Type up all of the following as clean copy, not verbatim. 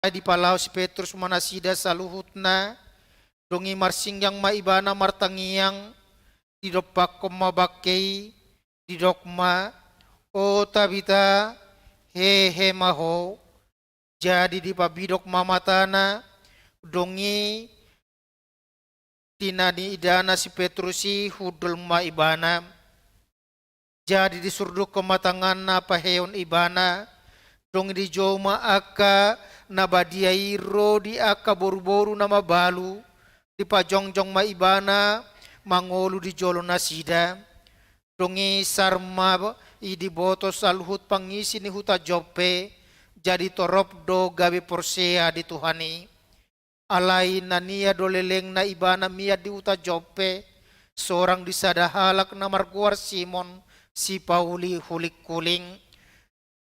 Di palau si Petrus manasida saluhutna dongi marsinggang maibana martangiang di dopak komabakei di dokma o tabita hehe maho jadi di pabidok mamatana dongi tina di idana si Petrusi hudul maibana jadi di surduk kematangan na paheon ibana dongi di joma aka nabadiai di aka boru-boru nama balu di pajongjong maibana mangolu di jolo nasida dongi sarma di boto salhut pangisi ni huta jope jadi torop do gabe porsea di tuhani alai nania doleleng na ibana mia di huta jope seorang di sadahalak na marguar Simon si Pauli hulik kuling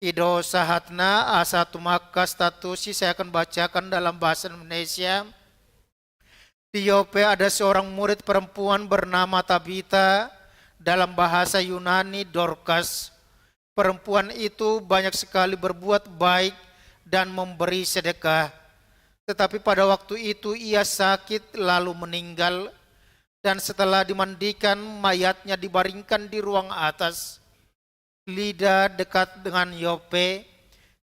Ido sahatna asa tumaka statusi saya akan bacakan dalam bahasa Indonesia. Di Yope ada seorang murid perempuan bernama Tabita, dalam bahasa Yunani Dorcas. Perempuan itu banyak sekali berbuat baik dan memberi sedekah. Tetapi pada waktu itu ia sakit lalu meninggal dan setelah dimandikan mayatnya dibaringkan di ruang atas. Lida dekat dengan Yope.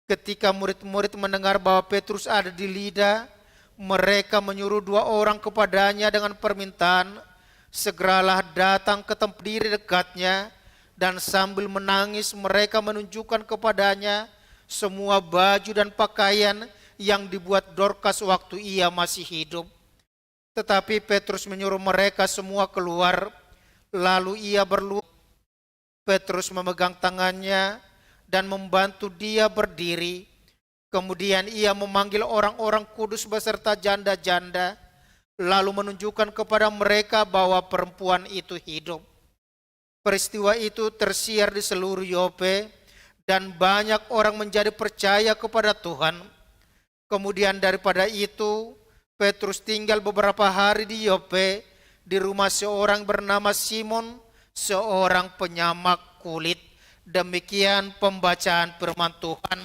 Ketika murid-murid mendengar bahwa Petrus ada di Lida, mereka menyuruh 2 orang kepadanya dengan permintaan, segeralah datang ke tempat diri dekatnya, dan sambil menangis mereka menunjukkan kepadanya semua baju dan pakaian yang dibuat Dorcas waktu ia masih hidup. Tetapi Petrus menyuruh mereka semua keluar, lalu ia berlutut. Petrus memegang tangannya dan membantu dia berdiri. Kemudian ia memanggil orang-orang kudus beserta janda-janda, lalu menunjukkan kepada mereka bahwa perempuan itu hidup. Peristiwa itu tersiar di seluruh Yope dan banyak orang menjadi percaya kepada Tuhan. Kemudian daripada itu, Petrus tinggal beberapa hari di Yope di rumah seorang bernama Simon, seorang penyamak kulit. Demikian pembacaan firman Tuhan.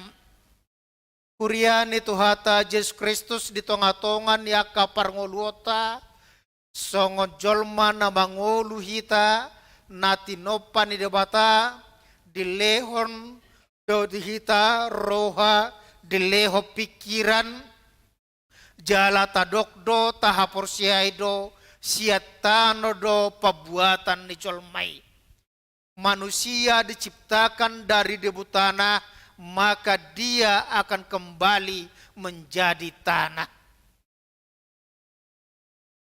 Kuriani Tuhata Yesus Kristus di tonga-tongan ya kaparngoluota songo jolma na mangolu hita nati nopan di debata di lehon do di hita roha di leho pikiran jala tadokdo tahapor siaido siatano do pabuatan ni jolmai. Manusia diciptakan dari debu tanah, maka dia akan kembali menjadi tanah.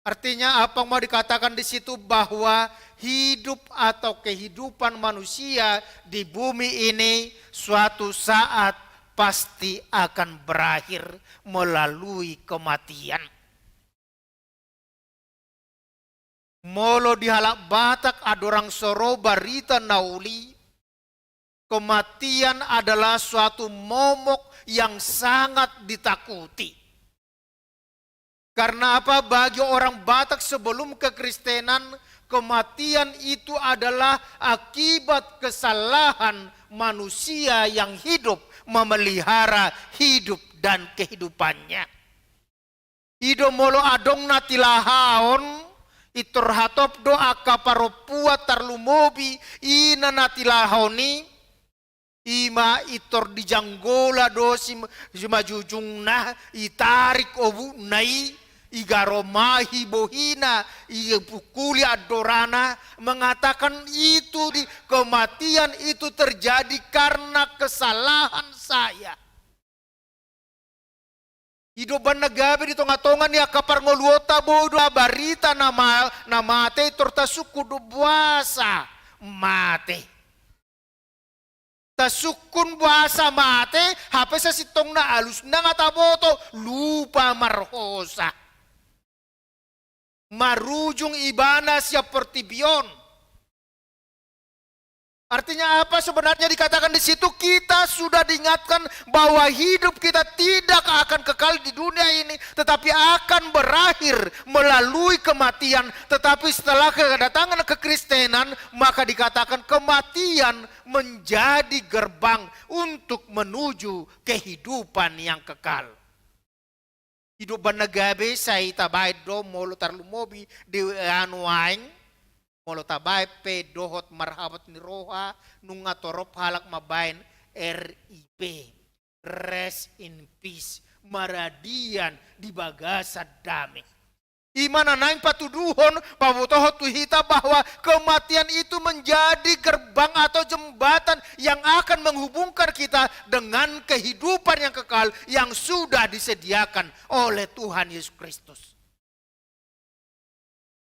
Artinya apa mau dikatakan di situ? Bahwa hidup atau kehidupan manusia di bumi ini suatu saat pasti akan berakhir melalui kematian. Molo dihalak batak adorang soro barita nauli. Kematian adalah suatu momok yang sangat ditakuti. Karena apa? Bagi orang Batak sebelum kekristenan, kematian itu adalah akibat kesalahan manusia yang hidup memelihara hidup dan kehidupannya. Ido molo adong natilahaon itor hatop doa kaparopua tarlumobi ina natilahoni ima itor dijanggola dosi majujungna itarik obu nai igaromahi bohina pukuli adorana mengatakan itu di kematian itu terjadi karena kesalahan saya. Hidupan nagabi di tonga-tongan ya kapar ngoluota bodo barita nama te tortasuku do buasa mate. Tasukun buasa mate hape sa sitong na alus na nga taboto lupa marhosa. Marujung ibana siya pertibion. Artinya apa sebenarnya dikatakan di situ? Kita sudah diingatkan bahwa hidup kita tidak akan kekal di dunia ini, tetapi akan berakhir melalui kematian. Tetapi setelah kedatangan kekristenan, maka dikatakan kematian menjadi gerbang untuk menuju kehidupan yang kekal. Hidup banagabe say tabay do molo tarlumobi di anuaing molo tabay pe dohot marhabat ni roha nung nga torop halak mabain RIP. Rest in peace. Maradian di bagasad dami. Imana naing patuduhon pabutohot tuhita bahwa kematian itu menjadi gerbang atau jembatan yang akan menghubungkan kita dengan kehidupan yang kekal yang sudah disediakan oleh Tuhan Yesus Kristus.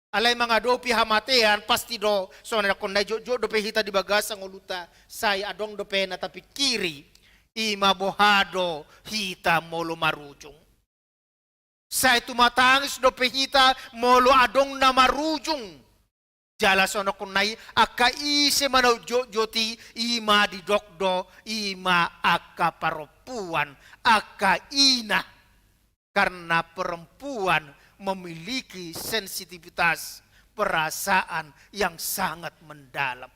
Alay mga dopi hamatean pasti do so na kung jo dope hita di bagasa nguluta say adong dope na tapi kiri ima bohado hita molo marujung. Say tumatangis dope hita molo adong na marujung. Jala sono kunay akaise manaw joti ima di dokdo ima akaparopuan akaina karena perempuan memiliki sensitivitas perasaan yang sangat mendalam.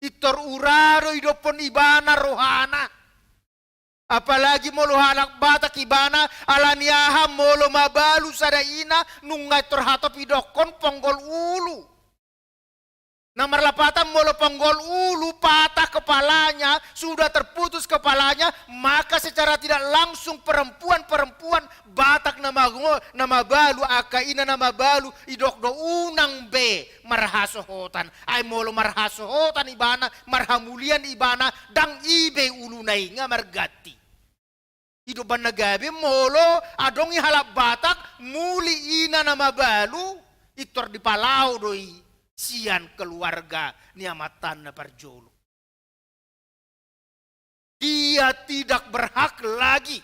Itor uraro idopon ibana rohana. Apalagi molo hanak batak ibana alaniaha molo mabalu sadaina nungay terhatop idokon ponggol ulu. Namarlapatan molo ponggol ulu patah kepalanya, sudah terputus kepalanya, maka secara tidak langsung perempuan-perempuan batak nama balu akaina nama balu idokdo unang be marhasohotan. Ay molo marhasohotan ibana, marhamulian ibana, dang ibe ulunay nga margati. Ido banagabi molo adong ihalap batak muli ina nama balu itor di palau doi sian keluarga niamatan na parjolo. Dia tidak berhak lagi.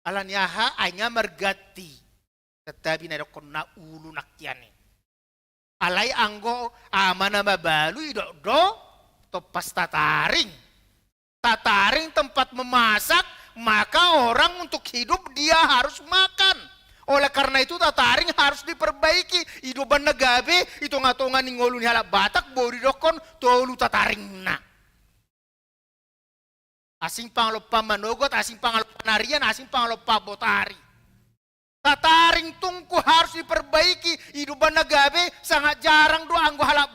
Alanyaha anya mergati tetapi na na ulu nakyani. Alay anggo amana mabalu ido do topas tataring. Tataring tempat memasak, maka orang untuk hidup dia harus makan. Oleh karena itu tataring harus diperbaiki. Idoban nagabe, itu ngatongan ningolun halap batak, boridokon, tolu tataring na. Asing pangalopa manogot, asing pangalopa narian, asing pangalopa botari. Tataring tungku harus diperbaiki. Idoban nagabe, sangat jarang doang halap